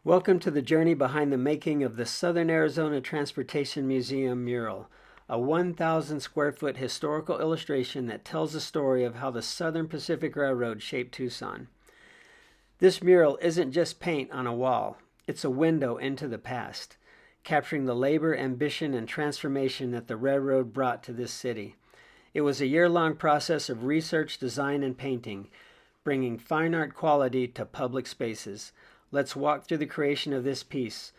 Welcome to the journey behind the making of the Southern Arizona Transportation Museum mural, a 1,000 square foot historical illustration that tells the story of how the Southern Pacific Railroad shaped Tucson. This mural isn't just paint on a wall, it's a window into the past, capturing the labor, ambition, and transformation that the railroad brought to this city. It was a year-long process of research, design, and painting, bringing fine art quality to public spaces. Let's walk through the creation of this piece,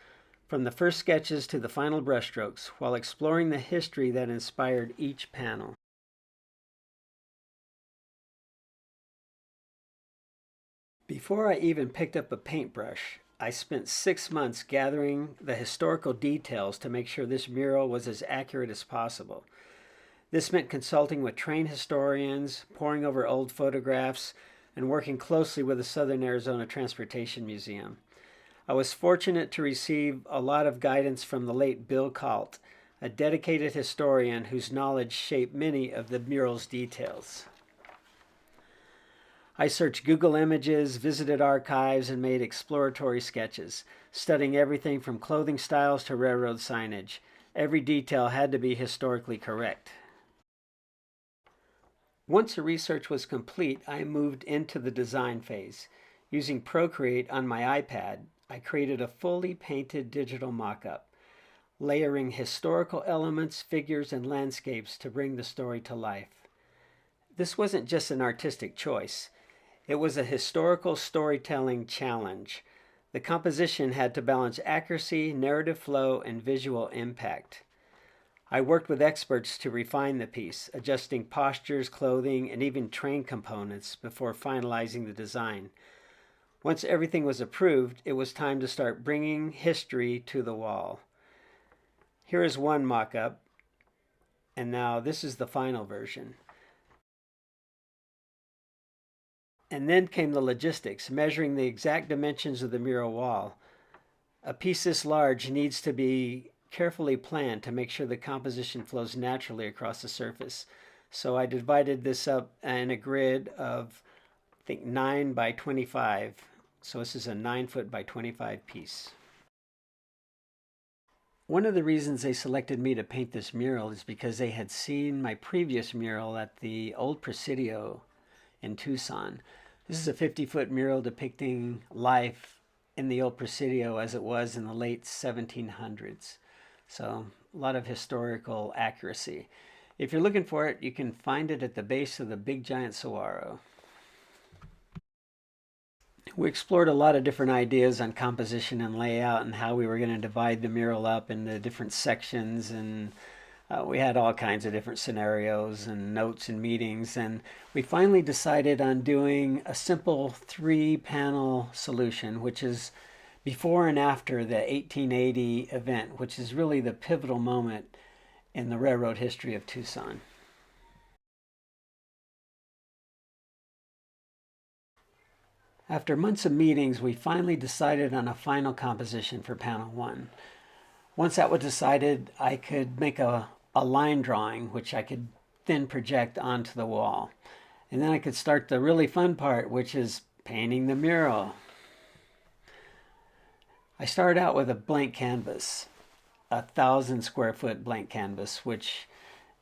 from the first sketches to the final brushstrokes, while exploring the history that inspired each panel. Before I even picked up a paintbrush, I spent 6 months gathering the historical details to make sure this mural was as accurate as possible. This meant consulting with trained historians, poring over old photographs, and working closely with the Southern Arizona Transportation Museum. I was fortunate to receive a lot of guidance from the late Bill Kalt, a dedicated historian whose knowledge shaped many of the mural's details. I searched Google Images, visited archives, and made exploratory sketches, studying everything from clothing styles to railroad signage. Every detail had to be historically correct. Once the research was complete, I moved into the design phase. Using Procreate on my iPad, I created a fully painted digital mock-up, layering historical elements, figures, and landscapes to bring the story to life. This wasn't just an artistic choice. It was a historical storytelling challenge. The composition had to balance accuracy, narrative flow, and visual impact. I worked with experts to refine the piece, adjusting postures, clothing, and even train components before finalizing the design. Once everything was approved, it was time to start bringing history to the wall. Here is one mock-up, and now this is the final version. And then came the logistics, measuring the exact dimensions of the mural wall. A piece this large needs to be carefully planned to make sure the composition flows naturally across the surface. So I divided this up in a grid of, I think, 9 by 25. So this is a 9-foot by 25 piece. One of the reasons they selected me to paint this mural is because they had seen my previous mural at the old Presidio in Tucson. This is a 50-foot mural depicting life in the old Presidio as it was in the late 1700s. So a lot of historical accuracy. If you're looking for it, you can find it at the base of the big giant saguaro. We explored a lot of different ideas on composition and layout and how we were going to divide the mural up into different sections, and we had all kinds of different scenarios and notes and meetings, and we finally decided on doing a simple 3-panel solution, which is before and after the 1880 event, which is really the pivotal moment in the railroad history of Tucson. After months of meetings, we finally decided on a final composition for panel 1. Once that was decided, I could make a line drawing, which I could then project onto the wall. And then I could start the really fun part, which is painting the mural. I started out with a blank canvas, 1,000 square foot blank canvas, which,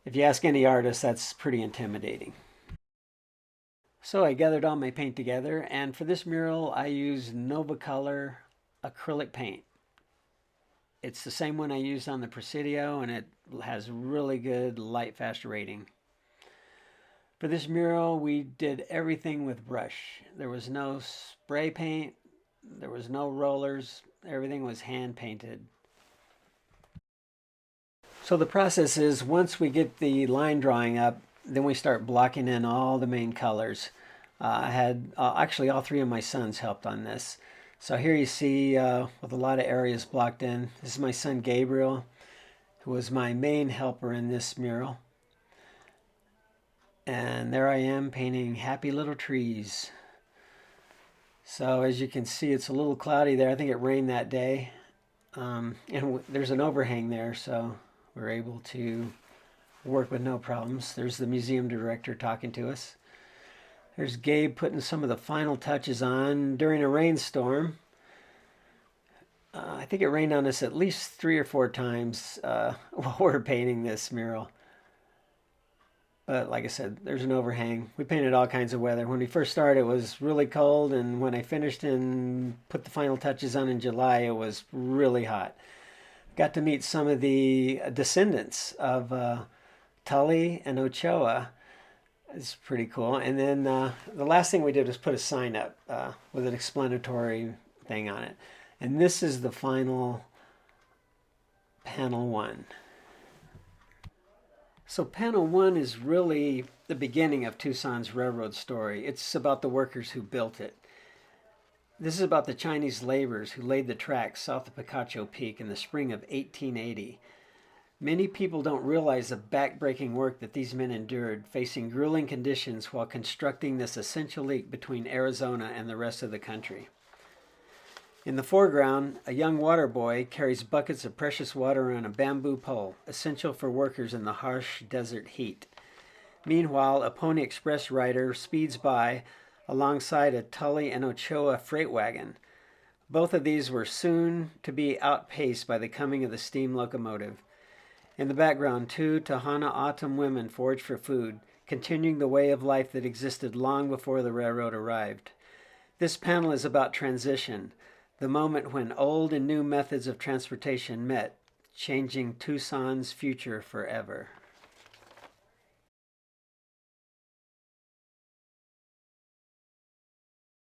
if you ask any artist, that's pretty intimidating. So I gathered all my paint together, and for this mural, I used Novacolor acrylic paint. It's the same one I used on the Presidio, and it has really good light fast rating. For this mural, we did everything with brush. There was no spray paint, there was no rollers, everything was hand painted. So the process is, once we get the line drawing up, then we start blocking in all the main colors. I had actually all 3 of my sons helped on this. So here you see with a lot of areas blocked in. This is my son Gabriel, who was my main helper in this mural. And there I am painting happy little trees. So as you can see, it's a little cloudy there. I think it rained that day. And there's an overhang there, so we're able to work with no problems. There's the museum director talking to us. There's Gabe putting some of the final touches on during a rainstorm. I think it rained on us at least 3 or 4 times while we're painting this mural. But like I said, there's an overhang. We painted all kinds of weather. When we first started, it was really cold, and when I finished and put the final touches on in July, it was really hot. Got to meet some of the descendants of Tully and Ochoa. It's pretty cool. And then the last thing we did was put a sign up with an explanatory thing on it. And this is the final panel one. So panel one is really the beginning of Tucson's railroad story. It's about the workers who built it. This is about the Chinese laborers who laid the tracks south of Picacho Peak in the spring of 1880. Many people don't realize the backbreaking work that these men endured, facing grueling conditions while constructing this essential link between Arizona and the rest of the country. In the foreground, a young water boy carries buckets of precious water on a bamboo pole, essential for workers in the harsh desert heat. Meanwhile, a Pony Express rider speeds by alongside a Tully and Ochoa freight wagon. Both of these were soon to be outpaced by the coming of the steam locomotive. In the background, 2 Tohono O'odham women forage for food, continuing the way of life that existed long before the railroad arrived. This panel is about transition, the moment when old and new methods of transportation met, changing Tucson's future forever.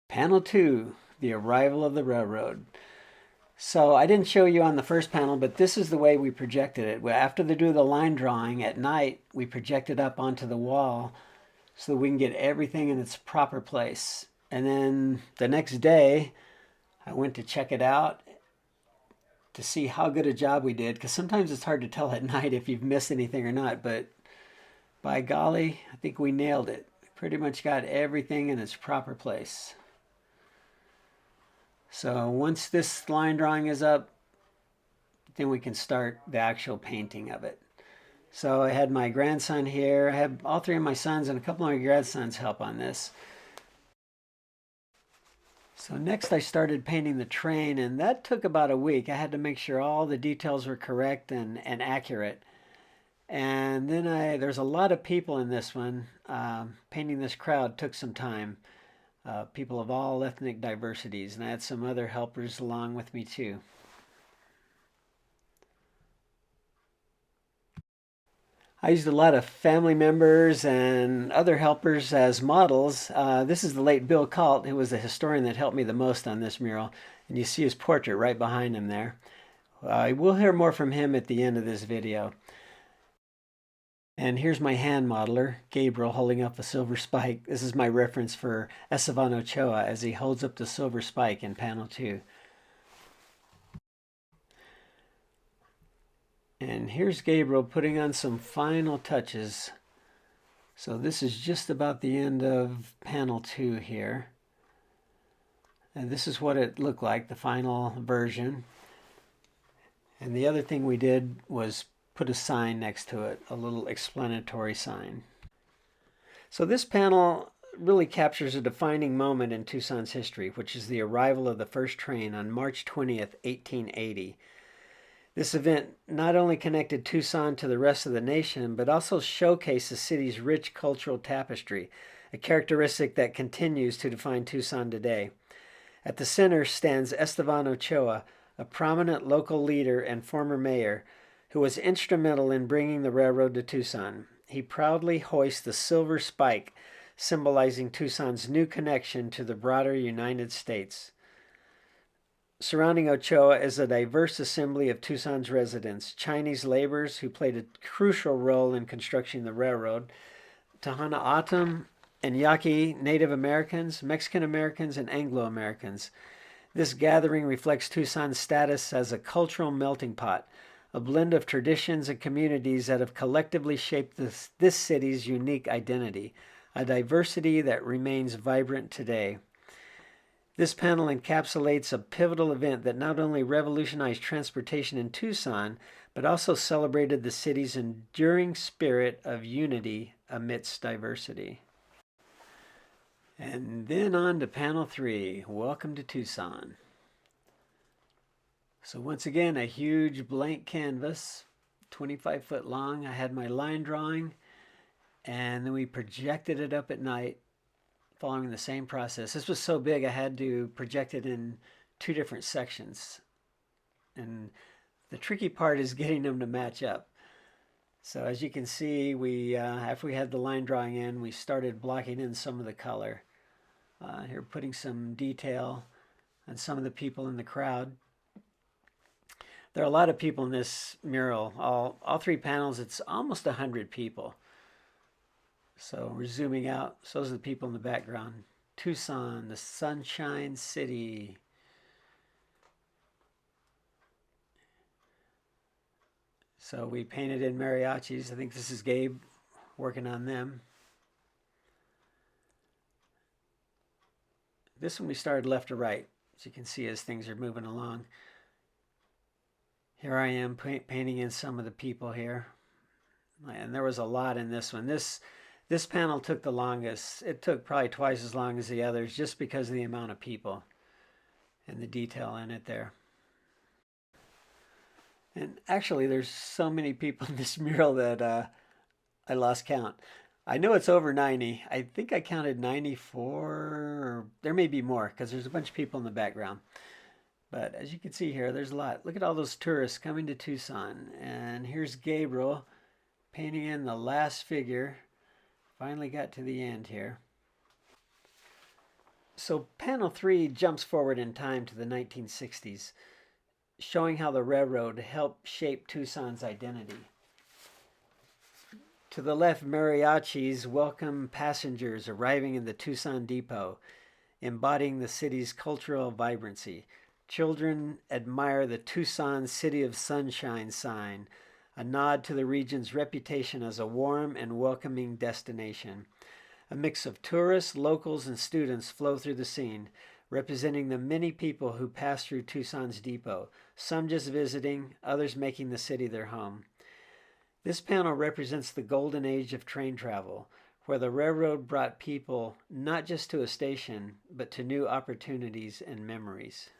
Panel 2, the arrival of the railroad. So I didn't show you on the first panel, but this is the way we projected it. After they do the line drawing at night, we project it up onto the wall so that we can get everything in its proper place. And then the next day, I went to check it out to see how good a job we did, because sometimes it's hard to tell at night if you've missed anything or not, but by golly, I think we nailed it. Pretty much got everything in its proper place. So once this line drawing is up, then we can start the actual painting of it. So I had my grandson here. I had all 3 of my sons and a couple of my grandsons help on this. So next I started painting the train, and that took about a week. I had to make sure all the details were correct and accurate. And then there's a lot of people in this one. Painting this crowd took some time. People of all ethnic diversities, and I had some other helpers along with me too. I used a lot of family members and other helpers as models. This is the late Bill Calt, who was the historian that helped me the most on this mural, and you see his portrait right behind him there. We'll hear more from him at the end of this video. And here's my hand modeler, Gabriel, holding up a silver spike. This is my reference for Esteban Ochoa as he holds up the silver spike in panel 2. And here's Gabriel putting on some final touches. So this is just about the end of panel 2 here. And this is what it looked like, the final version. And the other thing we did was put a sign next to it, a little explanatory sign. So this panel really captures a defining moment in Tucson's history, which is the arrival of the first train on March 20th, 1880. This event not only connected Tucson to the rest of the nation, but also showcased the city's rich cultural tapestry, a characteristic that continues to define Tucson today. At the center stands Esteban Ochoa, a prominent local leader and former mayor, who was instrumental in bringing the railroad to Tucson. He proudly hoists the silver spike, symbolizing Tucson's new connection to the broader United States. Surrounding Ochoa is a diverse assembly of Tucson's residents, Chinese laborers who played a crucial role in constructing the railroad, Tohono O'odham and Yaqui Native Americans, Mexican Americans, and Anglo Americans. This gathering reflects Tucson's status as a cultural melting pot, a blend of traditions and communities that have collectively shaped this city's unique identity, a diversity that remains vibrant today. This panel encapsulates a pivotal event that not only revolutionized transportation in Tucson, but also celebrated the city's enduring spirit of unity amidst diversity. And then on to panel 3, Welcome to Tucson. So once again, a huge blank canvas, 25 foot long. I had my line drawing, and then we projected it up at night following the same process. This was so big I had to project it in 2 different sections. And the tricky part is getting them to match up. So as you can see, we after we had the line drawing in, we started blocking in some of the color. Here, putting some detail on some of the people in the crowd. There are a lot of people in this mural. All 3 panels, it's almost 100 people. So we're zooming out. So those are the people in the background. Tucson, the Sunshine City. So we painted in mariachis. I think this is Gabe working on them. This one we started left to right, as you can see as things are moving along. Here I am painting in some of the people here. And there was a lot in this one. This panel took the longest. It took probably twice as long as the others just because of the amount of people and the detail in it there. And actually, there's so many people in this mural that I lost count. I know it's over 90. I think I counted 94, or there may be more because there's a bunch of people in the background. But as you can see here, there's a lot. Look at all those tourists coming to Tucson. And here's Gabriel painting in the last figure. Finally got to the end here. So panel 3 jumps forward in time to the 1960s. Showing how the railroad helped shape Tucson's identity. To the left, mariachis welcome passengers arriving in the Tucson depot, embodying the city's cultural vibrancy. Children admire the Tucson City of Sunshine sign, a nod to the region's reputation as a warm and welcoming destination. A mix of tourists, locals, and students flow through the scene, representing the many people who pass through Tucson's depot, some just visiting, others making the city their home. This panel represents the golden age of train travel, where the railroad brought people not just to a station, but to new opportunities and memories.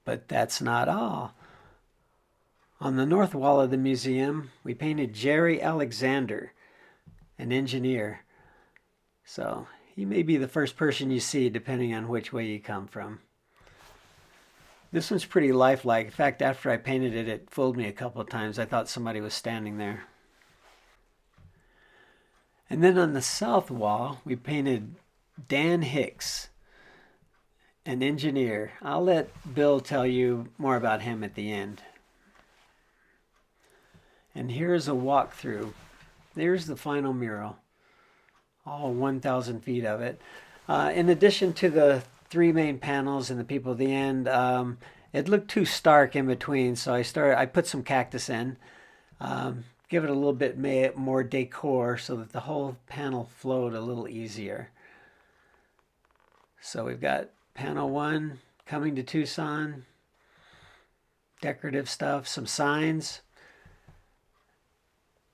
But that's not all. On the north wall of the museum, we painted Jerry Alexander, an engineer. So he may be the first person you see depending on which way you come from. This one's pretty lifelike. In fact, after I painted it, it fooled me a couple of times. I thought somebody was standing there. And then on the south wall, we painted Dan Hicks, an engineer. I'll let Bill tell you more about him at the end. And here's a walkthrough. There's the final mural. All 1,000 feet of it. In addition to the 3 main panels and the people at the end, it looked too stark in between, so I put some cactus in, give it a little bit more decor so that the whole panel flowed a little easier. So we've got panel 1, coming to Tucson, decorative stuff, some signs,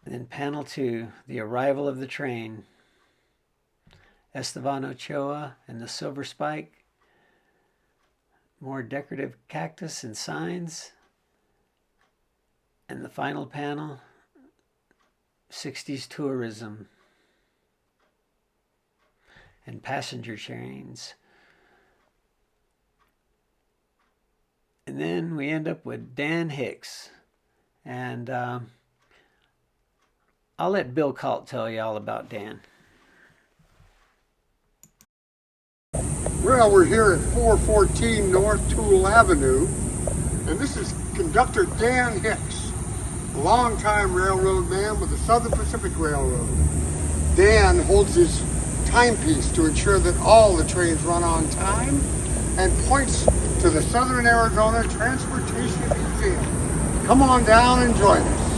and then panel 2, the arrival of the train. Esteban Ochoa and the Silver Spike. More decorative cactus and signs. And the final panel, 60s tourism and passenger trains. And then we end up with Dan Hicks. And I'll let Bill Kalt tell you all about Dan. Well, we're here at 414 North Toole Avenue, and this is conductor Dan Hicks, a longtime railroad man with the Southern Pacific Railroad. Dan holds his timepiece to ensure that all the trains run on time and points to the Southern Arizona Transportation Museum. Come on down and join us.